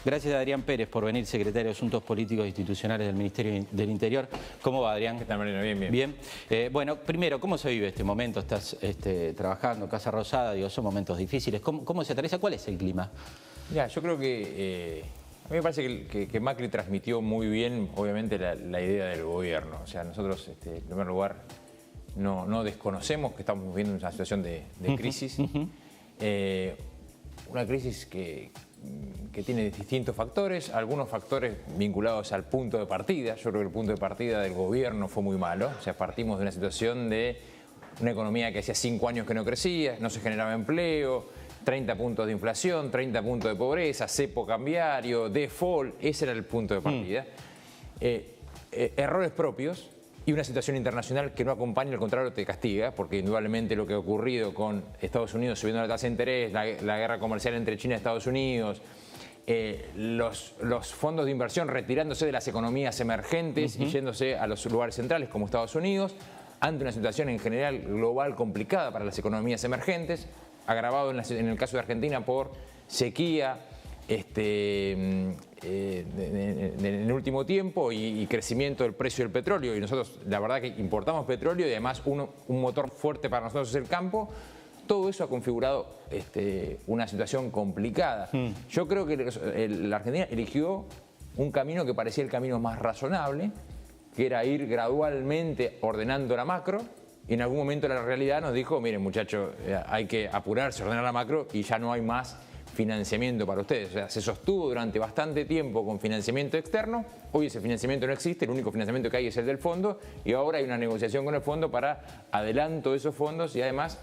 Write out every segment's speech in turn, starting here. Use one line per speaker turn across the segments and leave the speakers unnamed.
Gracias a Adrián Pérez por venir, secretario de Asuntos Políticos e Institucionales del Ministerio del Interior. ¿Cómo va, Adrián?
¿Qué tal, Mariano? Bien.
Bien. Bueno, primero, ¿cómo se vive este momento? Estás trabajando en Casa Rosada, digo, son momentos difíciles. ¿Cómo se atraviesa? ¿Cuál es el clima?
Ya, yo creo que a mí me parece que Macri transmitió muy bien, obviamente, la idea del gobierno. O sea, nosotros, en primer lugar, no desconocemos que estamos viviendo una situación de crisis. Una crisis que tiene distintos factores, algunos factores vinculados al punto de partida. Yo creo que el punto de partida del gobierno fue muy malo. O sea, partimos de una situación de una economía que hacía 5 años que no crecía, no se generaba empleo, 30 puntos de inflación, 30 puntos de pobreza, cepo cambiario, default. Ese era el punto de partida. Errores propios y una situación internacional que no acompaña, al contrario te castiga, porque indudablemente lo que ha ocurrido con Estados Unidos subiendo la tasa de interés, la guerra comercial entre China y Estados Unidos, los fondos de inversión retirándose de las economías emergentes y yéndose a los lugares centrales como Estados Unidos, ante una situación en general global complicada para las economías emergentes, agravado en el caso de Argentina por sequía en el último tiempo y crecimiento del precio del petróleo. Y nosotros, la verdad, que importamos petróleo y además un motor fuerte para nosotros es el campo. Todo eso ha configurado una situación complicada. Yo creo que la Argentina eligió un camino que parecía el camino más razonable, que era ir gradualmente ordenando la macro. Y en algún momento la realidad nos dijo, miren muchachos, hay que apurarse, ordenar la macro y ya no hay más financiamiento para ustedes. O sea, se sostuvo durante bastante tiempo con financiamiento externo. Hoy ese financiamiento no existe, el único financiamiento que hay es el del fondo y ahora hay una negociación con el fondo para adelanto de esos fondos y además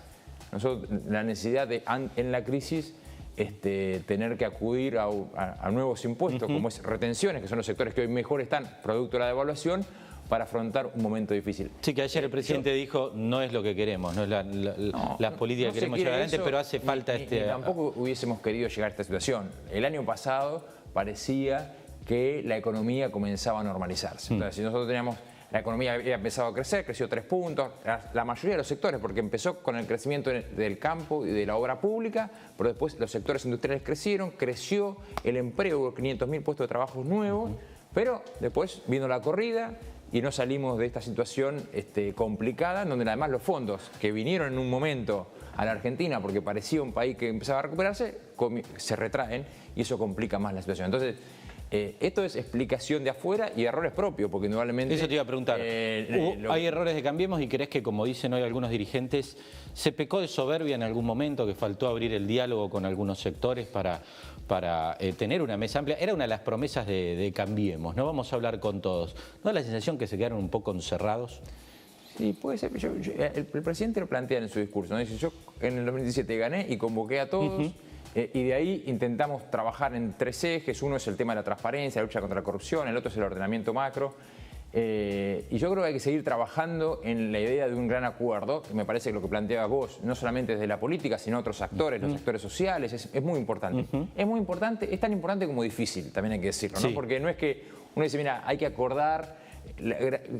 nosotros la necesidad de, en la crisis, tener que acudir a nuevos impuestos, como es retenciones, que son los sectores que hoy mejor están, producto de la devaluación, para afrontar un momento difícil.
Sí, que ayer el presidente dijo, no es lo que queremos, no es la política que queremos llevar adelante, pero hace falta
tampoco hubiésemos querido llegar a esta situación. El año pasado parecía que la economía comenzaba a normalizarse. Entonces, si nosotros teníamos, la economía había empezado a crecer, creció 3 puntos, la mayoría de los sectores, porque empezó con el crecimiento del campo y de la obra pública, pero después los sectores industriales crecieron, creció el empleo, hubo 500.000 puestos de trabajo nuevos, pero después vino la corrida y no salimos de esta situación complicada, en donde además los fondos que vinieron en un momento a la Argentina porque parecía un país que empezaba a recuperarse, se retraen y eso complica más la situación. Entonces, esto es explicación de afuera y errores propios, porque indudablemente...
Eso te iba a preguntar. ¿Hay errores de Cambiemos y crees que, como dicen hoy algunos dirigentes, se pecó de soberbia en algún momento, que faltó abrir el diálogo con algunos sectores para tener una mesa amplia? Era una de las promesas de Cambiemos, no vamos a hablar con todos. ¿No da la sensación que se quedaron un poco encerrados?
Sí, puede ser. El presidente lo plantea en su discurso, ¿no? Dice, yo en el 2017 gané y convoqué a todos. Y de ahí intentamos trabajar en 3 ejes. Uno es el tema de la transparencia, la lucha contra la corrupción, el otro es el ordenamiento macro. Y yo creo que hay que seguir trabajando en la idea de un gran acuerdo, que me parece que lo que planteabas vos, no solamente desde la política, sino otros actores, los actores sociales, es muy importante. Es muy importante, es tan importante como difícil, también hay que decirlo, ¿no? Porque no es que uno dice, mira, hay que acordar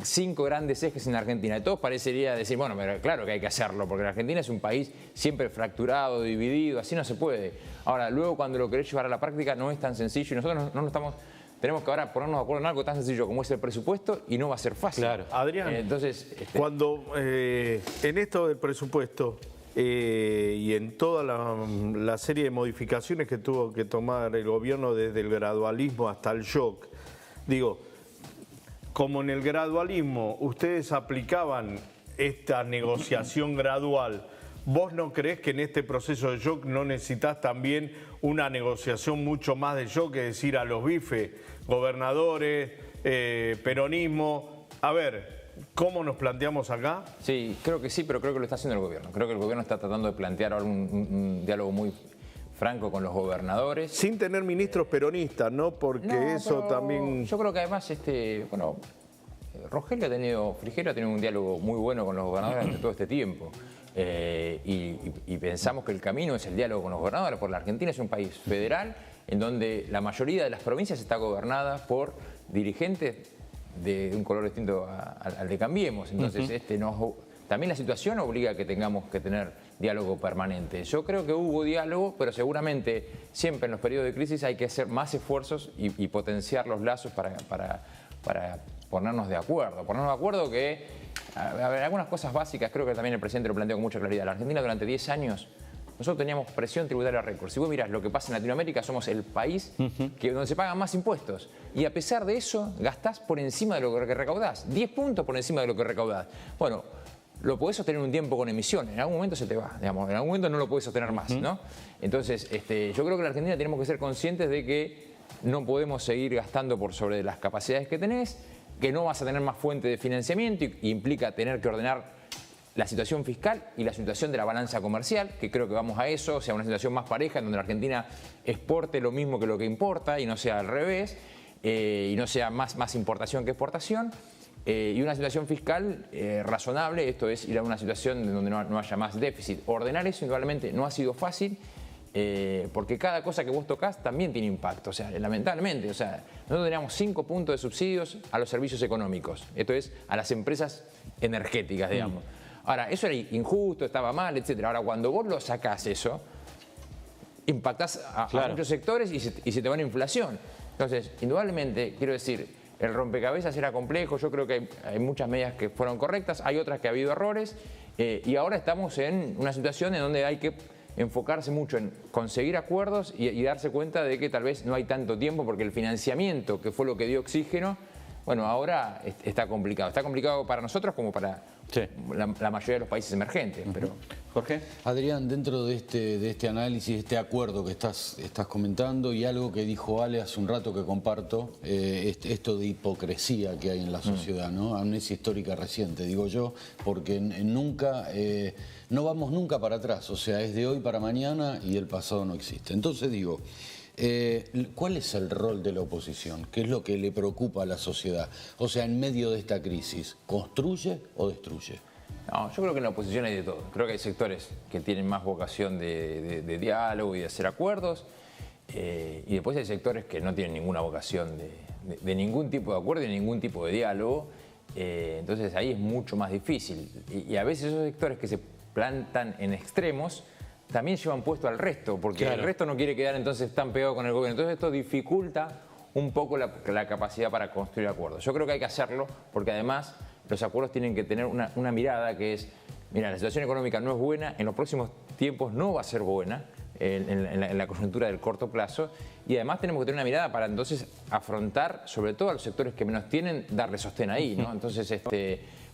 5 grandes ejes en Argentina. De todos parecería decir, bueno, pero claro que hay que hacerlo, porque la Argentina es un país siempre fracturado, dividido, así no se puede. Ahora, luego cuando lo querés llevar a la práctica no es tan sencillo y nosotros tenemos que ahora ponernos de acuerdo en algo tan sencillo como es el presupuesto y no va a ser fácil.
Claro.
Adrián,
entonces,
cuando en esto del presupuesto y en toda la serie de modificaciones que tuvo que tomar el gobierno desde el gradualismo hasta el shock, digo, como en el gradualismo ustedes aplicaban esta negociación gradual, ¿vos no creés que en este proceso de shock no necesitas también una negociación mucho más de shock, es decir, a los bifes, gobernadores, peronismo? A ver, ¿cómo nos planteamos acá?
Sí, creo que sí, pero creo que lo está haciendo el gobierno. Creo que el gobierno está tratando de plantear ahora un diálogo muy franco con los gobernadores.
Sin tener ministros peronistas, ¿no? Porque no, eso también...
Yo creo que además, Frigerio ha tenido un diálogo muy bueno con los gobernadores durante todo este tiempo. Y pensamos que el camino es el diálogo con los gobernadores, porque la Argentina es un país federal en donde la mayoría de las provincias está gobernada por dirigentes de un color distinto al de Cambiemos. Entonces, también la situación obliga a que tengamos que tener diálogo permanente. Yo creo que hubo diálogo, pero seguramente siempre en los periodos de crisis hay que hacer más esfuerzos y potenciar los lazos para ponernos de acuerdo. Ponernos de acuerdo que, a ver, algunas cosas básicas, creo que también el presidente lo planteó con mucha claridad. La Argentina durante 10 años, nosotros teníamos presión tributaria récord. Si vos mirás lo que pasa en Latinoamérica, somos el país donde se pagan más impuestos. Y a pesar de eso, gastás por encima de lo que recaudás. 10 puntos por encima de lo que recaudás. Bueno, lo podés sostener un tiempo con emisiones. En algún momento se te va, digamos. En algún momento no lo podés sostener más, ¿no? Entonces, yo creo que en la Argentina tenemos que ser conscientes de que no podemos seguir gastando por sobre las capacidades que tenés, que no vas a tener más fuente de financiamiento y implica tener que ordenar la situación fiscal y la situación de la balanza comercial, que creo que vamos a eso, o sea, una situación más pareja en donde la Argentina exporte lo mismo que lo que importa y no sea al revés, y no sea más importación que exportación, y una situación fiscal razonable, esto es ir a una situación donde no haya más déficit. Ordenar eso indudablemente no ha sido fácil, porque cada cosa que vos tocás también tiene impacto, o sea, lamentablemente, o sea, nosotros teníamos 5 puntos de subsidios a los servicios económicos, esto es, a las empresas energéticas, digamos. Ahora, eso era injusto, estaba mal, etc. Ahora, cuando vos lo sacás eso, impactás a muchos sectores y se te va la inflación. Entonces, indudablemente, quiero decir, el rompecabezas era complejo, yo creo que hay muchas medidas que fueron correctas, hay otras que ha habido errores, y ahora estamos en una situación en donde hay que enfocarse mucho en conseguir acuerdos y darse cuenta de que tal vez no hay tanto tiempo porque el financiamiento, que fue lo que dio oxígeno, bueno, ahora está complicado. Está complicado para nosotros como para la mayoría de los países emergentes. Pero...
Jorge.
Adrián, dentro de este análisis, de este acuerdo que estás comentando y algo que dijo Ale hace un rato que comparto, esto de hipocresía que hay en la sociedad, ¿no? Amnesia histórica reciente, digo yo, porque no vamos nunca para atrás, o sea, es de hoy para mañana y el pasado no existe. Entonces digo... ¿cuál es el rol de la oposición? ¿Qué es lo que le preocupa a la sociedad? O sea, en medio de esta crisis, ¿construye o destruye?
No, yo creo que en la oposición hay de todo. Creo que hay sectores que tienen más vocación de diálogo y de hacer acuerdos, y después hay sectores que no tienen ninguna vocación de ningún tipo de acuerdo y ningún tipo de diálogo. Entonces ahí es mucho más difícil. Y a veces esos sectores que se plantan en extremos también llevan puesto al resto, porque el resto no quiere quedar entonces tan pegado con el gobierno. Entonces esto dificulta un poco la capacidad para construir acuerdos. Yo creo que hay que hacerlo, porque además los acuerdos tienen que tener una mirada que es, mira, la situación económica no es buena, en los próximos tiempos no va a ser buena, en la coyuntura del corto plazo, y además tenemos que tener una mirada para entonces afrontar, sobre todo a los sectores que menos tienen, darle sostén ahí, ¿no? Entonces,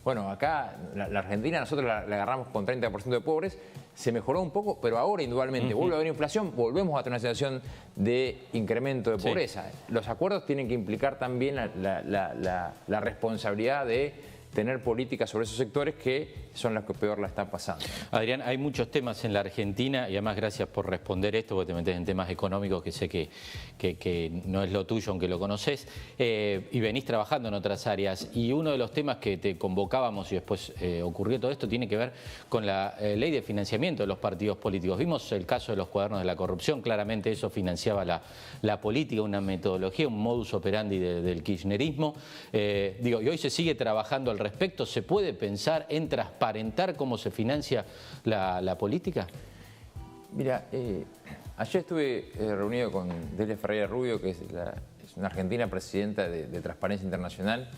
bueno, acá la Argentina nosotros la agarramos con 30% de pobres, se mejoró un poco, pero ahora indudablemente vuelve a haber inflación, volvemos a tener una situación de incremento de pobreza. Los acuerdos tienen que implicar también la responsabilidad de tener políticas sobre esos sectores que son los que peor la están pasando.
Adrián, hay muchos temas en la Argentina y además gracias por responder esto, porque te metes en temas económicos que sé que no es lo tuyo, aunque lo conoces, y venís trabajando en otras áreas. Y uno de los temas que te convocábamos y después ocurrió todo esto tiene que ver con la ley de financiamiento de los partidos políticos. Vimos el caso de los cuadernos de la corrupción, claramente eso financiaba la política, una metodología, un modus operandi del kirchnerismo. Y hoy se sigue trabajando al respecto. ¿Se puede pensar en transparentar cómo se financia la política?
Mira, ayer estuve reunido con Delia Ferreira Rubio, que es una argentina presidenta de Transparencia Internacional,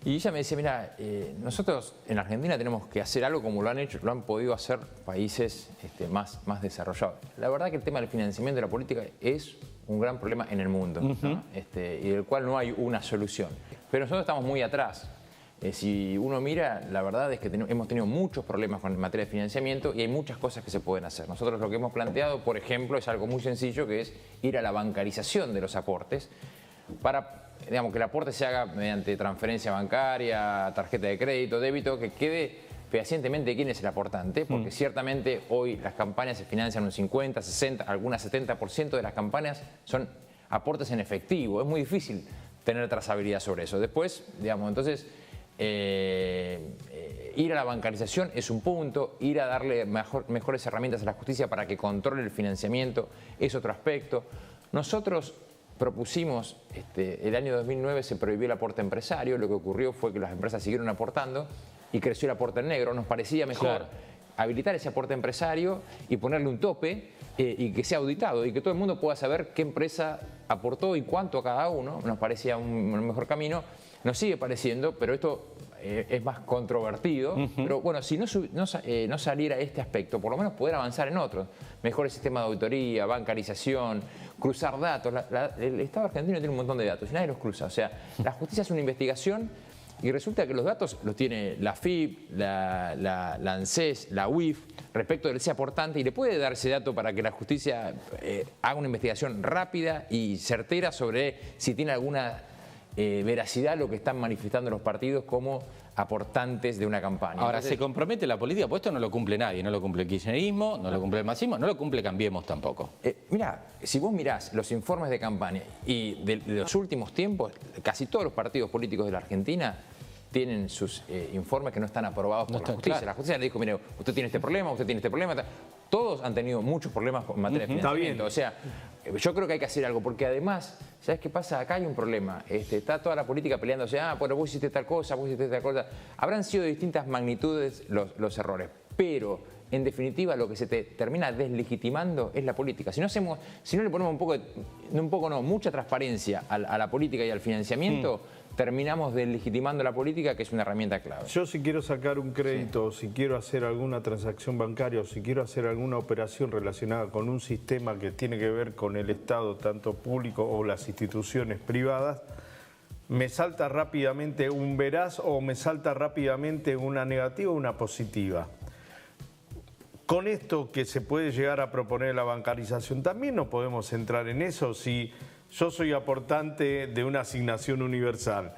y ella me decía, mira, nosotros en Argentina tenemos que hacer algo como lo han podido hacer países más desarrollados. La verdad que el tema del financiamiento de la política es un gran problema en el mundo, ¿no? Y del cual no hay una solución. Pero nosotros estamos muy atrás. Si uno mira, la verdad es que hemos tenido muchos problemas con materia de financiamiento y hay muchas cosas que se pueden hacer. Nosotros lo que hemos planteado, por ejemplo, es algo muy sencillo, que es ir a la bancarización de los aportes para, digamos, que el aporte se haga mediante transferencia bancaria, tarjeta de crédito, débito, que quede fehacientemente quién es el aportante, porque ciertamente hoy las campañas se financian un 50, 60, algunas 70% de las campañas son aportes en efectivo. Es muy difícil tener trazabilidad sobre eso. Después, digamos, entonces... ir a la bancarización es un punto, ir a darle mejores herramientas a la justicia para que controle el financiamiento es otro aspecto. Nosotros propusimos, el año 2009 se prohibió el aporte empresario, lo que ocurrió fue que las empresas siguieron aportando y creció el aporte en negro, nos parecía mejor habilitar ese aporte empresario y ponerle un tope y que sea auditado y que todo el mundo pueda saber qué empresa aportó y cuánto a cada uno. Nos parecía un mejor camino, nos sigue pareciendo, pero esto es más controvertido. Pero bueno, si no saliera este aspecto, por lo menos poder avanzar en otros. Mejor sistema de auditoría, bancarización, cruzar datos. El Estado argentino tiene un montón de datos y nadie los cruza. O sea, la justicia hace una investigación y resulta que los datos los tiene la FIP, la ANSES, la UIF, respecto del ese aportante, y le puede dar ese dato para que la justicia haga una investigación rápida y certera sobre si tiene alguna veracidad lo que están manifestando los partidos como aportantes de una campaña.
Ahora, ¿se compromete la política? Pues esto no lo cumple nadie, no lo cumple el kirchnerismo, no lo cumple el masismo, no lo cumple Cambiemos tampoco.
Mirá, si vos mirás los informes de campaña y de los últimos tiempos, casi todos los partidos políticos de la Argentina tienen sus informes que no están aprobados por la justicia. Claro. La justicia le dijo, mire, usted tiene este problema, usted tiene este problema. Todos han tenido muchos problemas en materia de financiamiento. O sea, yo creo que hay que hacer algo, porque además, ¿sabes qué pasa? Acá hay un problema. Está toda la política peleándose, bueno, vos hiciste tal cosa, vos hiciste tal cosa. Habrán sido de distintas magnitudes los errores, pero en definitiva lo que se te termina deslegitimando es la política. Si no le ponemos mucha transparencia a la política y al financiamiento, terminamos deslegitimando la política, que es una herramienta clave.
Yo si quiero sacar un crédito, o si quiero hacer alguna transacción bancaria, o si quiero hacer alguna operación relacionada con un sistema que tiene que ver con el Estado, tanto público o las instituciones privadas, me salta rápidamente un veraz o me salta rápidamente una negativa o una positiva. Con esto que se puede llegar a proponer la bancarización, también no podemos entrar en eso. Si yo soy aportante de una asignación universal,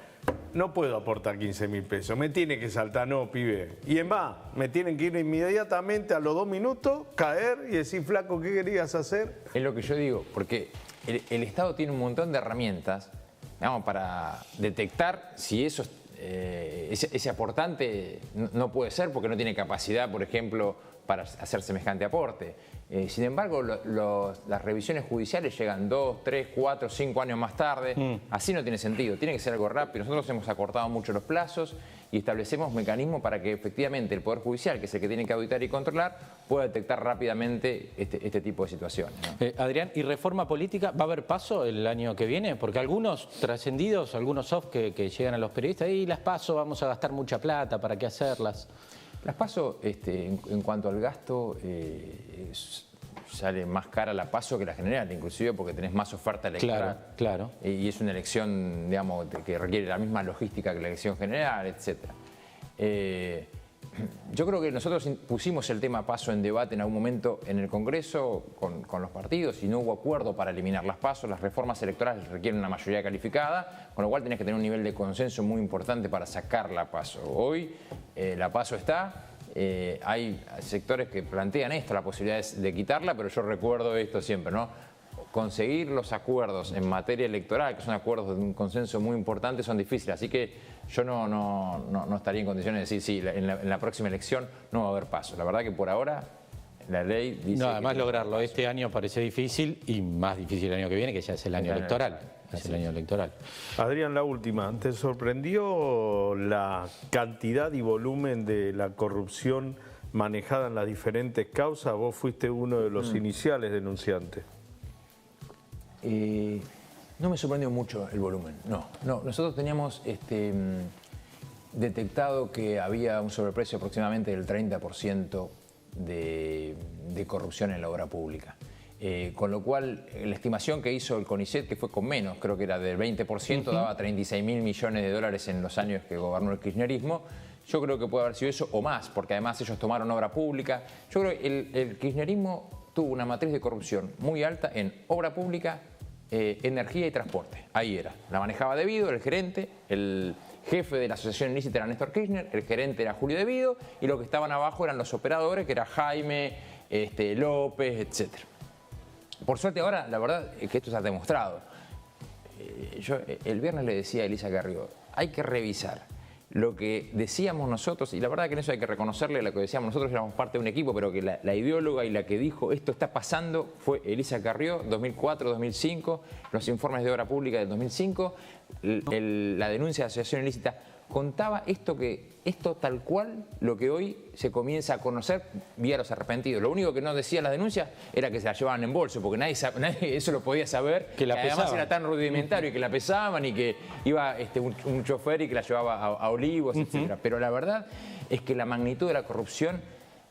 no puedo aportar 15.000 pesos, me tiene que saltar, no, pibe. Y en más, me tienen que ir inmediatamente a los 2 minutos, caer y decir, flaco, ¿qué querías hacer?
Es lo que yo digo, porque el Estado tiene un montón de herramientas, digamos, para detectar si ese aportante no puede ser porque no tiene capacidad, por ejemplo, para hacer semejante aporte. Sin embargo, las revisiones judiciales llegan 2, 3, 4, 5 años más tarde. Así no tiene sentido, tiene que ser algo rápido. Nosotros hemos acortado mucho los plazos y establecemos mecanismos para que efectivamente el Poder Judicial, que es el que tiene que auditar y controlar, pueda detectar rápidamente este tipo de situaciones, ¿no?
Adrián, ¿y reforma política? ¿Va a haber paso el año que viene? Porque algunos trascendidos, algunos soft que llegan a los periodistas, y las paso, vamos a gastar mucha plata, ¿para qué hacerlas?
Las PASO, en cuanto al gasto, sale más cara la PASO que la general, inclusive porque tenés más oferta electoral.
Claro.
Y es una elección, digamos, que requiere la misma logística que la elección general, etc. Yo creo que nosotros pusimos el tema PASO en debate en algún momento en el Congreso con los partidos y no hubo acuerdo para eliminar las PASO. Las reformas electorales requieren una mayoría calificada, con lo cual tenés que tener un nivel de consenso muy importante para sacar la PASO. Hoy la PASO está, hay sectores que plantean esto, la posibilidad de quitarla, pero yo recuerdo esto siempre, ¿no? Conseguir los acuerdos en materia electoral, que son acuerdos de un consenso muy importante, son difíciles. Así que yo no estaría en condiciones de decir, sí, en la próxima elección no va a haber paso. La verdad que por ahora la ley dice...
No, además lograrlo este año parece difícil y más difícil el año que viene, que ya es el año electoral. Es el año electoral.
Adrián, la última. ¿Te sorprendió la cantidad y volumen de la corrupción manejada en las diferentes causas? Vos fuiste uno de los iniciales denunciantes.
No me sorprendió mucho el volumen, no. Nosotros teníamos detectado que había un sobreprecio aproximadamente del 30% de corrupción en la obra pública. Con lo cual, la estimación que hizo el CONICET, que fue con menos, creo que era del 20%, daba 36.000 millones de dólares en los años que gobernó el kirchnerismo. Yo creo que puede haber sido eso o más, porque además ellos tomaron obra pública. Yo creo que el kirchnerismo tuvo una matriz de corrupción muy alta en obra pública, energía y transporte. Ahí era. La manejaba De Vido, el gerente, el jefe de la asociación ilícita era Néstor Kirchner, el gerente era Julio De Vido y los que estaban abajo eran los operadores, que era Jaime, López, etc. Por suerte ahora, la verdad es que esto se ha demostrado. Yo el viernes le decía a Elisa Carrió, hay que revisar lo que decíamos nosotros, y la verdad que en eso hay que reconocerle lo que decíamos nosotros, éramos parte de un equipo, pero que la ideóloga y la que dijo esto está pasando fue Elisa Carrió, 2004-2005, los informes de obra pública del 2005, la denuncia de asociación ilícita contaba esto tal cual lo que hoy se comienza a conocer vía los arrepentidos. Lo único que no decía las denuncias era que se la llevaban en bolso, porque nadie eso lo podía saber.
Que la
además
pesaban.
era tan rudimentario y que la pesaban y que iba un chofer y que la llevaba a Olivos, etc. Pero la verdad es que la magnitud de la corrupción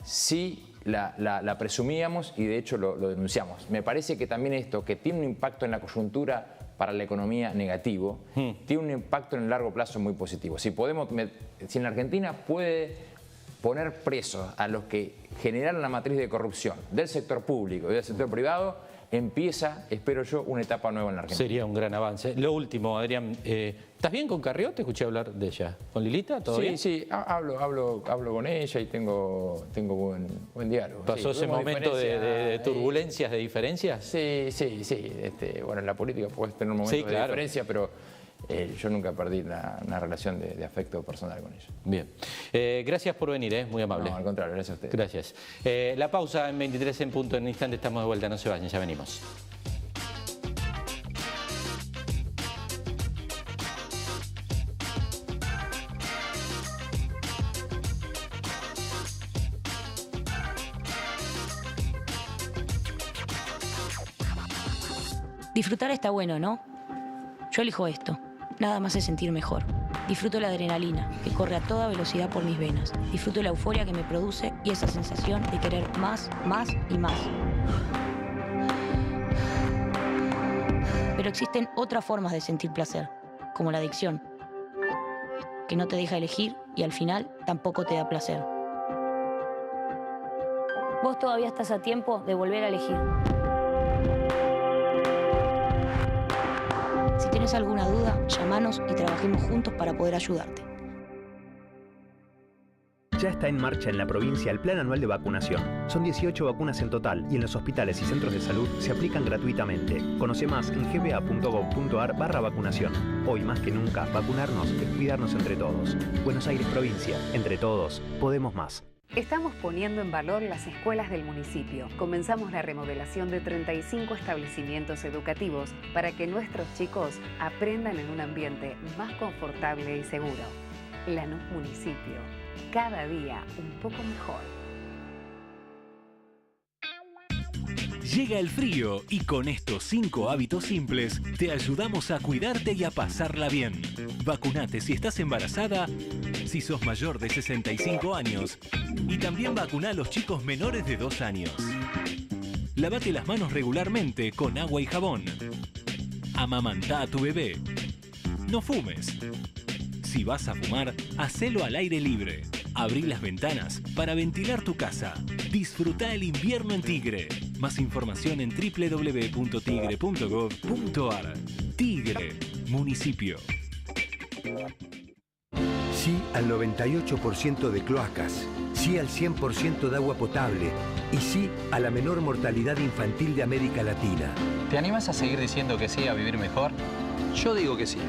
sí la presumíamos y de hecho lo denunciamos. Me parece que también esto, que tiene un impacto en la coyuntura para la economía negativo, tiene un impacto en el largo plazo muy positivo. Si en la Argentina puede poner presos a los que generaron la matriz de corrupción del sector público y del sector privado, empieza, espero yo, una etapa nueva en la Argentina.
Sería un gran avance. Lo último, Adrián, ¿estás bien con Carrió? Te escuché hablar de ella. ¿Con Lilita? ¿Todo bien?
Sí, hablo con ella y tengo buen diálogo.
¿Pasó ese momento de turbulencias, de diferencias?
Sí. Bueno, en la política puedes tener un momento de diferencia, pero yo nunca perdí una relación de afecto personal con ella.
Bien. Gracias por venir, muy amable.
No, al contrario, gracias a ustedes.
Gracias. La pausa en 23 en punto. En un instante estamos de vuelta. No se vayan, ya venimos.
Disfrutar está bueno, ¿no? Yo elijo esto. Nada más es sentir mejor. Disfruto la adrenalina, que corre a toda velocidad por mis venas. Disfruto la euforia que me produce y esa sensación de querer más, más y más. Pero existen otras formas de sentir placer, como la adicción, que no te deja elegir y al final tampoco te da placer. Vos todavía estás a tiempo de volver a elegir. Si tienes alguna duda, llámanos y trabajemos juntos para poder ayudarte.
Ya está en marcha en la provincia el Plan Anual de Vacunación. Son 18 vacunas en total y en los hospitales y centros de salud se aplican gratuitamente. Conoce más en gba.gov.ar/vacunación. Hoy más que nunca, vacunarnos es cuidarnos entre todos. Buenos Aires Provincia. Entre todos, podemos más.
Estamos poniendo en valor las escuelas del municipio. Comenzamos la remodelación de 35 establecimientos educativos para que nuestros chicos aprendan en un ambiente más confortable y seguro. Lanús Municipio. Cada día un poco mejor.
Llega el frío y con estos 5 hábitos simples te ayudamos a cuidarte y a pasarla bien. Vacunate si estás embarazada, si sos mayor de 65 años y también vacuna a los chicos menores de 2 años. Lávate las manos regularmente con agua y jabón. Amamantá a tu bebé. No fumes. Si vas a fumar, hacelo al aire libre. Abrí las ventanas para ventilar tu casa. Disfruta el invierno en Tigre. Más información en www.tigre.gov.ar. Tigre, municipio.
Sí al 98% de cloacas. Sí al 100% de agua potable. Y sí a la menor mortalidad infantil de América Latina.
¿Te animas a seguir diciendo que sí a vivir mejor? Yo digo que sí.